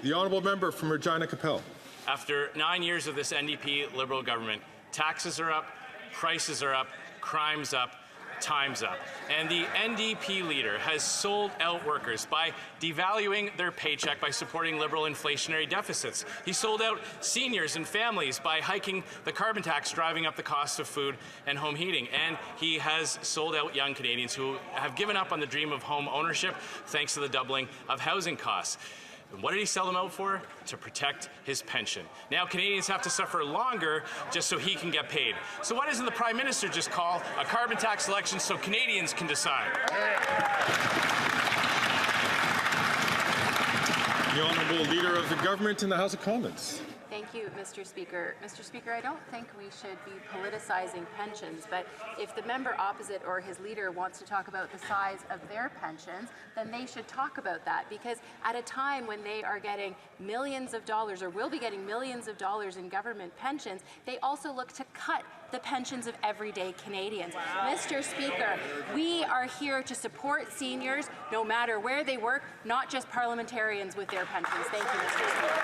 The honourable member from Regina Capel. After 9 years of this NDP Liberal government, taxes are up, prices are up, crime's up, time's up. And the NDP leader has sold out workers by devaluing their paycheck by supporting Liberal inflationary deficits. He sold out seniors and families by hiking the carbon tax, driving up the cost of food and home heating. And he has sold out young Canadians who have given up on the dream of home ownership thanks to the doubling of housing costs. And what did he sell them out for? To protect his pension. Now Canadians have to suffer longer just so he can get paid. So why doesn't the Prime Minister just call a carbon tax election so Canadians can decide? The Honourable Leader of the Government in the House of Commons. Thank you, Mr. Speaker. Mr. Speaker, I don't think we should be politicizing pensions, but if the member opposite or his leader wants to talk about the size of their pensions, then they should talk about that, because at a time when they are getting millions of dollars or will be getting millions of dollars in government pensions, they also look to cut the pensions of everyday Canadians. Wow. Mr. Speaker, we are here to support seniors no matter where they work, not just parliamentarians with their pensions. Thank you, Mr. Speaker.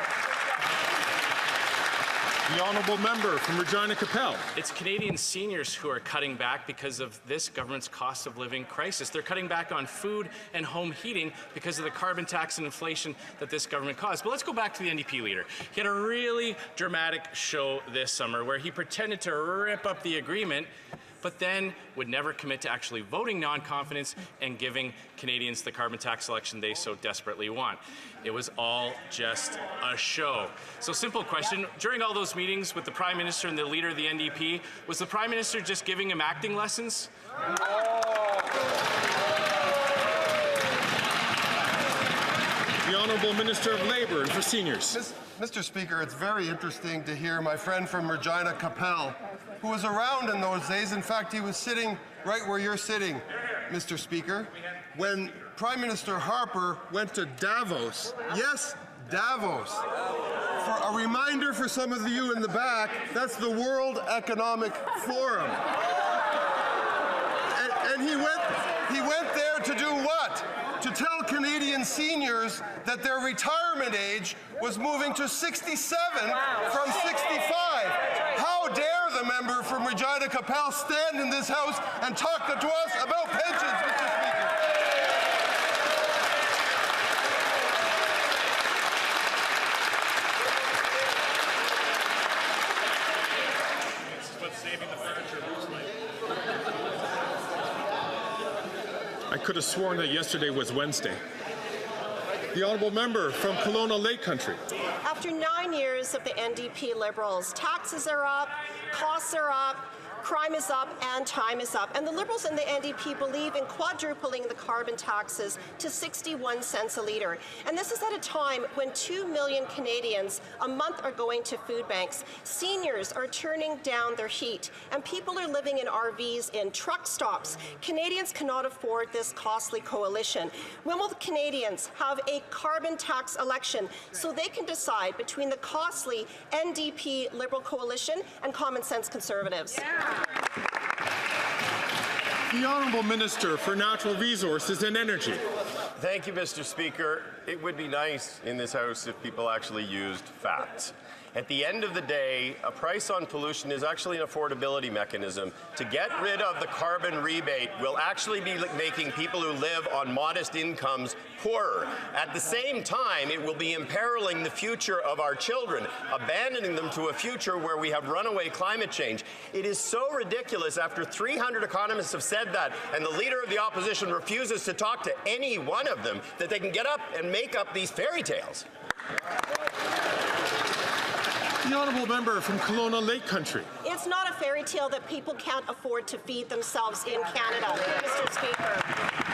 The honourable member from Regina Capel. It's Canadian seniors who are cutting back because of this government's cost of living crisis. They're cutting back on food and home heating because of the carbon tax and inflation that this government caused. But let's go back to the NDP leader. He had a really dramatic show this summer where he pretended to rip up the agreement, but then would never commit to actually voting non-confidence and giving Canadians the carbon tax election they so desperately want. It was all just a show. So simple question, during all those meetings with the Prime Minister and the leader of the NDP, was the Prime Minister just giving him acting lessons? The Honourable Minister of Labour and for Seniors. Mr. Speaker, it's very interesting to hear my friend from Regina Capel, who was around in those days. In fact, he was sitting right where you're sitting, Mr. Speaker, when Prime Minister Harper went to Davos. Yes, Davos. For a reminder for some of you in the back, that's the World Economic Forum. And he went there to do what? To tell Canadian seniors that their retirement age was moving to 67 from 65. How dare the member from Regina Capel stand in this House and talk to us about pensions, Mr. Speaker? This is what saving the furniture looks like. I could have sworn that yesterday was Wednesday. The honourable member from Kelowna Lake Country. After 9 years of the NDP Liberals, taxes are up, costs are up, crime is up, and time is up. And the Liberals and the NDP believe in quadrupling the carbon taxes to 61 cents a litre. And this is at a time when 2 million Canadians a month are going to food banks. Seniors are turning down their heat, and people are living in RVs in truck stops. Canadians cannot afford this costly coalition. When will the Canadians have a carbon tax election so they can decide between the costly NDP Liberal coalition and common sense Conservatives? Yeah. The Honourable Minister for Natural Resources and Energy. Thank you, Mr. Speaker. It would be nice in this House if people actually used facts. At the end of the day, a price on pollution is actually an affordability mechanism. To get rid of the carbon rebate will actually be making people who live on modest incomes poorer. At the same time, it will be imperiling the future of our children, abandoning them to a future where we have runaway climate change. It is so ridiculous after 300 economists have said that, and the leader of the opposition refuses to talk to any one of them, that they can get up and make up these fairy tales. The honourable member from Kelowna Lake Country. It's not a fairy tale that people can't afford to feed themselves in Canada, Mr. Speaker.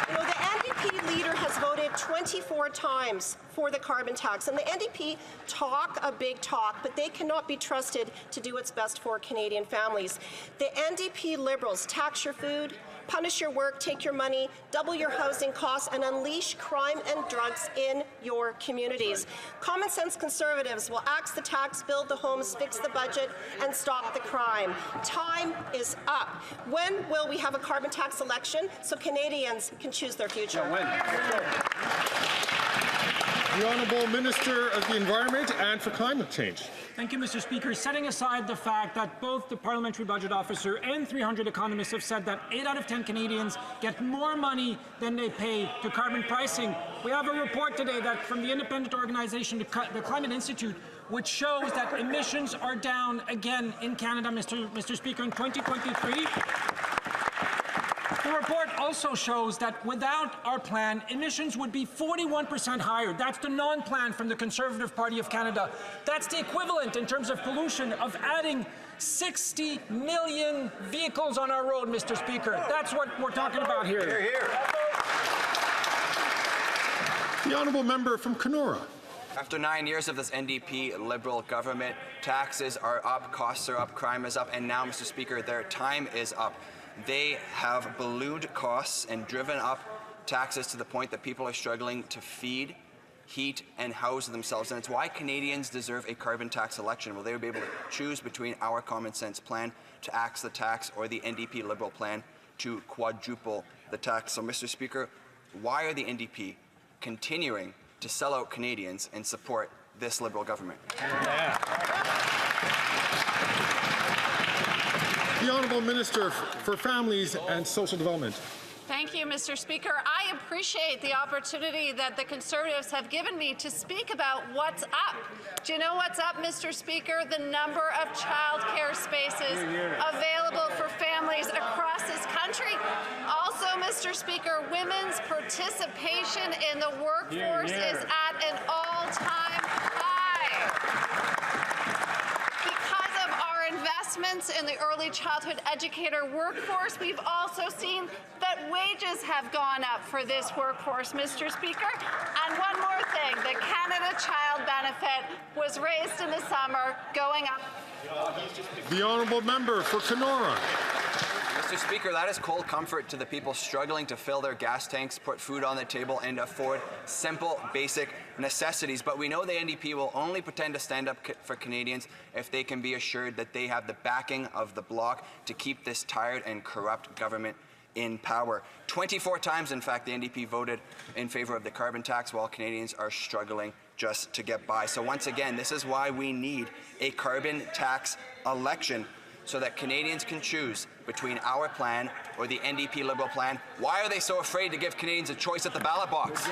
You know, the NDP leader has voted 24 times for the carbon tax, and the NDP talk a big talk, but they cannot be trusted to do what's best for Canadian families. The NDP Liberals tax your food, punish your work, take your money, double your housing costs, and unleash crime and drugs in your communities. Common sense Conservatives will axe the tax, build the homes, fix the budget, and stop the crime. Time is up. When will we have a carbon tax election so Canadians can choose their future? The Honourable Minister of the Environment and for Climate Change. Thank you, Mr. Speaker. Setting aside the fact that both the Parliamentary Budget Officer and 300 economists have said that 8 out of 10 Canadians get more money than they pay to carbon pricing, we have a report today that from the independent organization, the Climate Institute, which shows that emissions are down again in Canada, Mr. Speaker, in 2023. The report also shows that without our plan, emissions would be 41% higher. That's the non-plan from the Conservative Party of Canada. That's the equivalent in terms of pollution of adding 60 million vehicles on our road, Mr. Speaker. That's what we're talking about here. Hear, hear. The Honourable Member from Kenora. After 9 years of this NDP Liberal government, taxes are up, costs are up, crime is up, and now, Mr. Speaker, their time is up. They have ballooned costs and driven up taxes to the point that people are struggling to feed, heat, and house themselves. And it's why Canadians deserve a carbon tax election, where they will be able to choose between our common sense plan to axe the tax or the NDP Liberal plan to quadruple the tax. So, Mr. Speaker, why are the NDP continuing to sell out Canadians and support this Liberal government? The Honourable Minister for Families and Social Development. Thank you, Mr. Speaker. I appreciate the opportunity that the Conservatives have given me to speak about what's up. Do you know what's up, Mr. Speaker? The number of child care spaces available for families across this country. Also, Mr. Speaker, women's participation in the workforce is at an all-time high. Because of our investments in the early childhood educator workforce, we've also seen that wages have gone up for this workforce, Mr. Speaker. And one more thing, the Canada Child Benefit was raised in the summer, going up. The Honourable Member for Kenora. Mr. Speaker, that is cold comfort to the people struggling to fill their gas tanks, put food on the table, and afford simple, basic necessities. But we know the NDP will only pretend to stand up for Canadians if they can be assured that they have the backing of the bloc to keep this tired and corrupt government in power. 24 times, in fact, the NDP voted in favour of the carbon tax while Canadians are struggling just to get by. So once again, this is why we need a carbon tax election, so that Canadians can choose between our plan or the NDP Liberal plan. Why are they so afraid to give Canadians a choice at the ballot box?